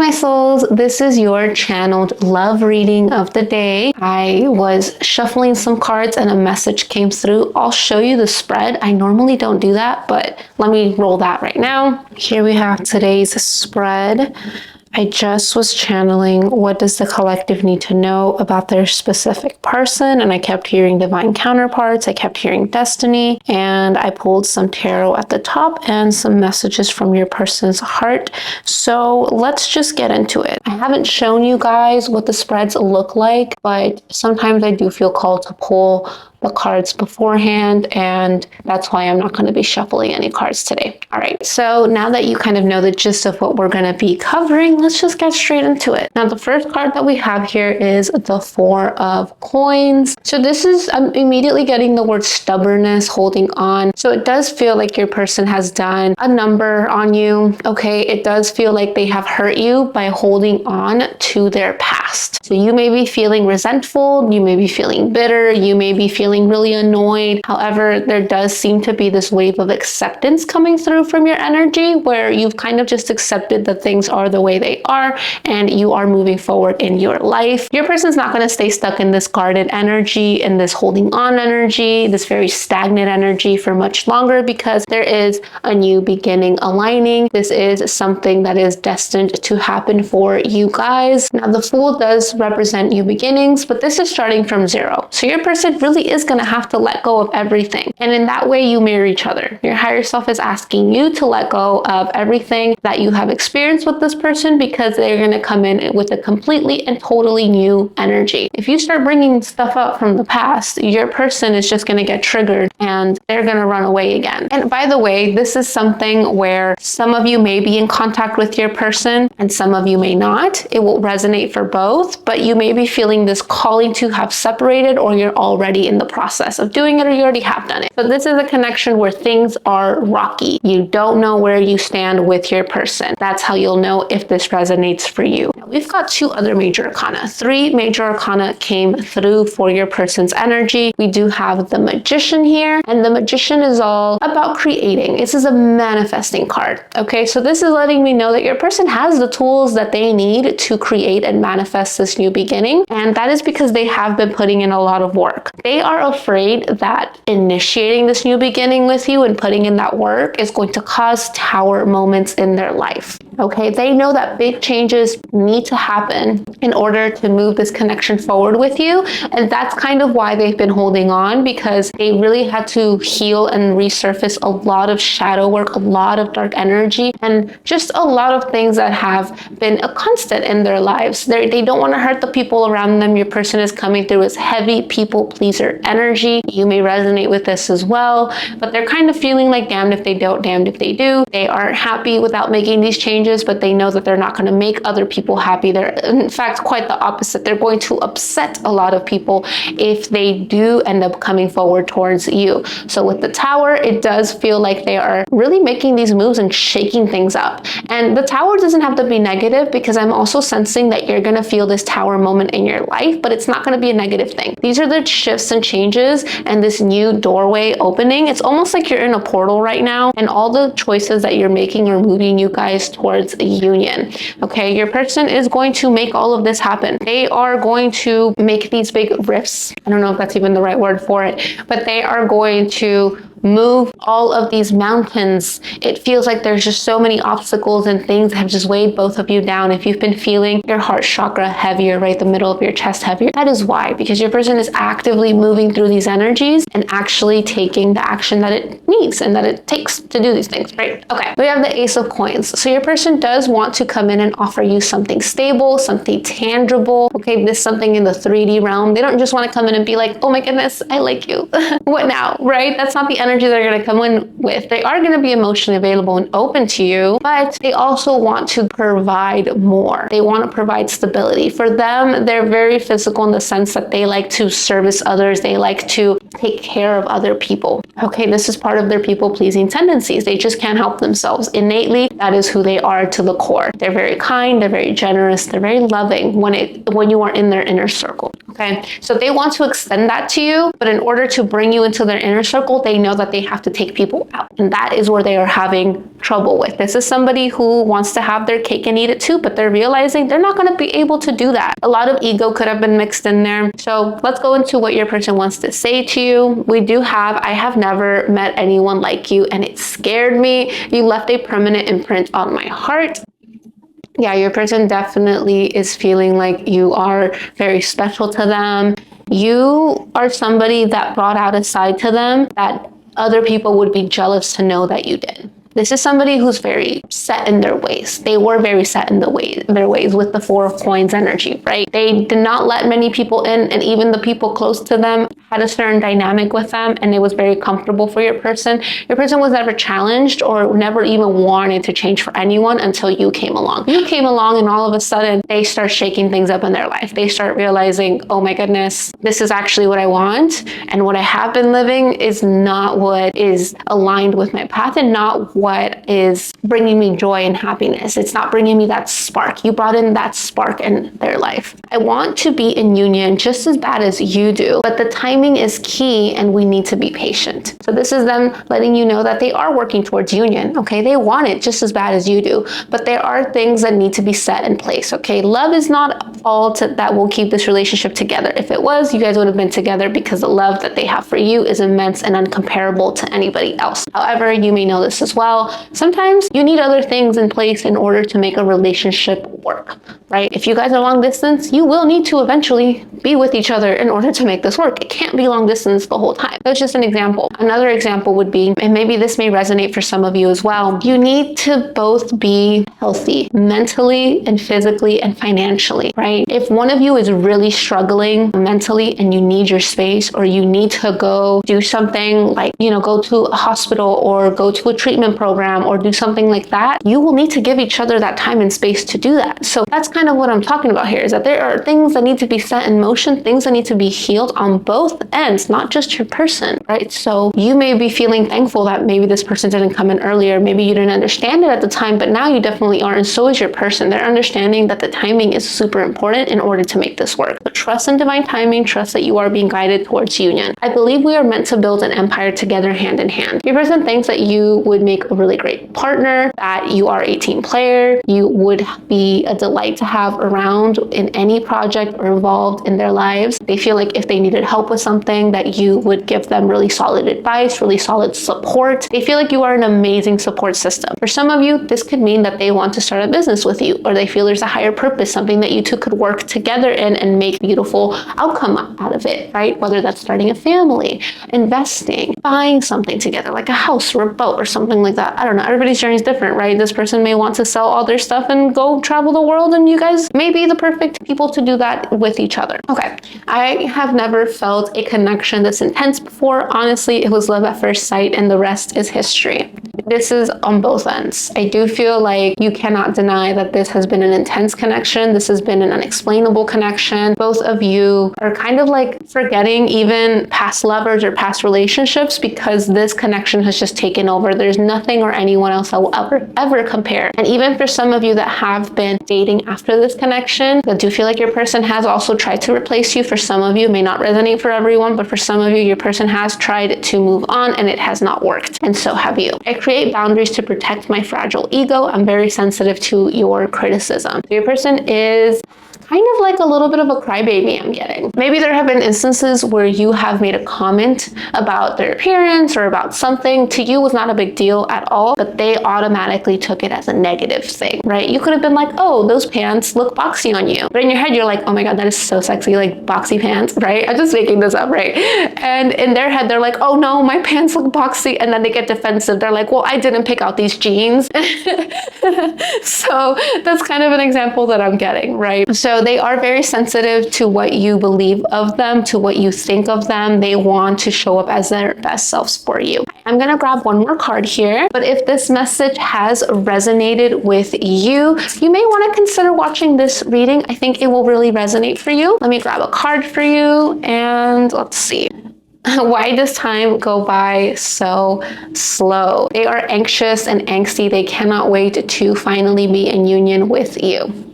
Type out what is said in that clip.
my souls, this is your channeled love reading of the day. I was shuffling some cards and a message came through. I'll show you the spread. I normally don't do that, but let me roll that right now. Here we have today's spread. I just was channeling what does the collective need to know about their specific person, and I kept hearing divine counterparts, I kept hearing destiny, and I pulled some tarot at the top and some messages from your person's heart. So let's just get into it. I haven't shown you guys what the spreads look like, but sometimes I do feel called to pull the cards beforehand, and that's why I'm not going to be shuffling any cards today. All right, so now that you kind of know the gist of what we're going to be covering, let's just get straight into it. Now, the first card that we have here is the Four of Coins. So this is, I'm immediately getting the word stubbornness, holding on. So it does feel like your person has done a number on you. Okay, it does feel like they have hurt you by holding on to their past. So you may be feeling resentful, you may be feeling bitter, you may be feeling really annoyed. However, there does seem to be this wave of acceptance coming through from your energy where you've kind of just accepted that things are the way they are and you are moving forward in your life. Your person's not going to stay stuck in this guarded energy and this holding on energy, this very stagnant energy for much longer, because there is a new beginning aligning. This is something that is destined to happen for you guys. Now, the Fool does represent new beginnings, but this is starting from zero. So your person really is going to have to let go of everything. And in that way, you mirror each other. Your higher self is asking you to let go of everything that you have experienced with this person, because they're going to come in with a completely and totally new energy. If you start bringing stuff up from the past, your person is just going to get triggered and they're going to run away again. And by the way, this is something where some of you may be in contact with your person and some of you may not. It will resonate for both, but you may be feeling this calling to have separated, or you're already in the process of doing it, or you already have done it. So this is a connection where things are rocky. You don't know where you stand with your person. That's how you'll know if this resonates for you. Now, we've got two other major arcana. Three major arcana came through for your person's energy. We do have the Magician here, and the Magician is all about creating. This is a manifesting card. Okay, so this is letting me know that your person has the tools that they need to create and manifest this new beginning, and that is because they have been putting in a lot of work. They are afraid that initiating this new beginning with you and putting in that work is going to cause tower moments in their life. Okay, they know that big changes need to happen in order to move this connection forward with you. And that's kind of why they've been holding on, because they really had to heal and resurface a lot of shadow work, a lot of dark energy, and just a lot of things that have been a constant in their lives. They don't want to hurt the people around them. Your person is coming through as heavy people pleaser energy. You may resonate with this as well, but they're kind of feeling like damned if they don't, damned if they do. They aren't happy without making these changes, but they know that they're not going to make other people happy. They're in fact quite the opposite. They're going to upset a lot of people if they do end up coming forward towards you. So with the Tower, it does feel like they are really making these moves and shaking things up. And the Tower doesn't have to be negative, because I'm also sensing that you're going to feel this Tower moment in your life, but it's not going to be a negative thing. These are the shifts and changes and this new doorway opening. It's almost like you're in a portal right now, and all the choices that you're making are moving you guys towards a union. Okay, your person is going to make all of this happen. They are going to make these big rifts. I don't know if that's even the right word for it, but they are going to move all of these mountains. It feels like there's just so many obstacles and things that have just weighed both of you down. If you've been feeling your heart chakra heavier, right, the middle of your chest heavier, that is why, because your person is actively moving through these energies and actually taking the action that it needs and that it takes to do these things, right? Okay, we have the Ace of Coins. So your person does want to come in and offer you something stable, something tangible, okay, this something in the 3D realm. They don't just want to come in and be like, oh my goodness, I like you. What now, right? That's not the energy they're going to come in with. They are going to be emotionally available and open to you, but they also want to provide more. They want to provide stability. For them, they're very physical in the sense that they like to service others. They like to take care of other people. Okay, this is part of their people-pleasing tendencies. They just can't help themselves. Innately, that is who they are to the core. They're very kind, they're very generous, they're very loving when you are in their inner circle. Okay, so they want to extend that to you, but in order to bring you into their inner circle, they know that that they have to take people out. And that is where they are having trouble with. This is somebody who wants to have their cake and eat it too, but they're realizing they're not going to be able to do that. A lot of ego could have been mixed in there. So let's go into what your person wants to say to you. I have never met anyone like you, and it scared me. You left a permanent imprint on my heart. Yeah, your person definitely is feeling like you are very special to them. You are somebody that brought out a side to them that other people would be jealous to know that you did. This is somebody who's very set in their ways. They were very set in their ways with the Four of Coins energy, right? They did not let many people in, and even the people close to them had a certain dynamic with them, and it was very comfortable for your person. Your person was never challenged or never even wanted to change for anyone until you came along. You came along, and all of a sudden, they start shaking things up in their life. They start realizing, oh my goodness, this is actually what I want, and what I have been living is not what is aligned with my path and not what is bringing me joy and happiness. It's not bringing me that spark. You brought in that spark in their life. I want to be in union just as bad as you do, but the timing is key and we need to be patient. So this is them letting you know that they are working towards union, okay? They want it just as bad as you do, but there are things that need to be set in place, okay? Love is not all that will keep this relationship together. If it was, you guys would have been together because the love that they have for you is immense and uncomparable to anybody else. However, you may know this as well. Sometimes you need other things in place in order to make a relationship work, right? If you guys are long distance, you will need to eventually be with each other in order to make this work. It can't be long distance the whole time. That's just an example. Another example would be, and maybe this may resonate for some of you as well, you need to both be healthy mentally and physically and financially, right? If one of you is really struggling mentally and you need your space, or you need to go do something like, go to a hospital or go to a treatment program or do something like that, you will need to give each other that time and space to do that. So that's kind of what I'm talking about here, is that there are things that need to be set in motion, things that need to be healed on both ends, not just your person, right? So you may be feeling thankful that maybe this person didn't come in earlier. Maybe you didn't understand it at the time, but now you definitely are, and so is your person. They're understanding that the timing is super important in order to make this work. But trust in divine timing, trust that you are being guided towards union. I believe we are meant to build an empire together, hand in hand. Your person thinks that you would make a really great partner, that you are a team player, you would be a delight to have around in any project or involved in their lives. They feel like if they needed help with something, that you would give them really solid advice, really solid support. They feel like you are an amazing support system. For some of you, this could mean that they want to start a business with you, or they feel there's a higher purpose, something that you two could work together in and make beautiful outcome out of it, right? Whether that's starting a family, investing, buying something together, like a house or a boat or something like that. I don't know. Everybody's journey is different, right? This person may want to sell all their stuff and go travel the world, and you guys may be the perfect people to do that with each other. Okay. I have never felt a connection this intense before. Honestly, it was love at first sight, and the rest is history. This is on both ends. I do feel like you cannot deny that this has been an intense connection. This has been an unexplainable connection. Both of you are kind of like forgetting even past lovers or past relationships, because this connection has just taken over. There's nothing or anyone else that will ever compare. And even for some of you that have been dating after this connection, I do feel like your person has also tried to replace you. For some of you, it may not resonate for everyone, but for some of you, your person has tried to move on and it has not worked. And so have you. I create boundaries to protect my fragile ego. I'm very sensitive to your criticism. Your person is kind of like a little bit of a crybaby, I'm getting. Maybe there have been instances where you have made a comment about their appearance or about something to you was not a big deal at all, but they automatically took it as a negative thing, right? You could have been like, oh, those pants look boxy on you. But in your head, you're like, oh my God, that is so sexy, like boxy pants, right? I'm just making this up, right? And in their head, they're like, oh no, my pants look boxy. And then they get defensive. They're like, well, I didn't pick out these jeans. So that's kind of an example that I'm getting, right? So they are very sensitive to what you believe of them, to what you think of them. They want to show up as their best selves for you. I'm going to grab one more card here, but if this message has resonated with you, you may want to consider watching this reading. I think it will really resonate for you. Let me grab a card for you and let's see. Why does time go by so slow? They are anxious and angsty. They cannot wait to finally be in union with you.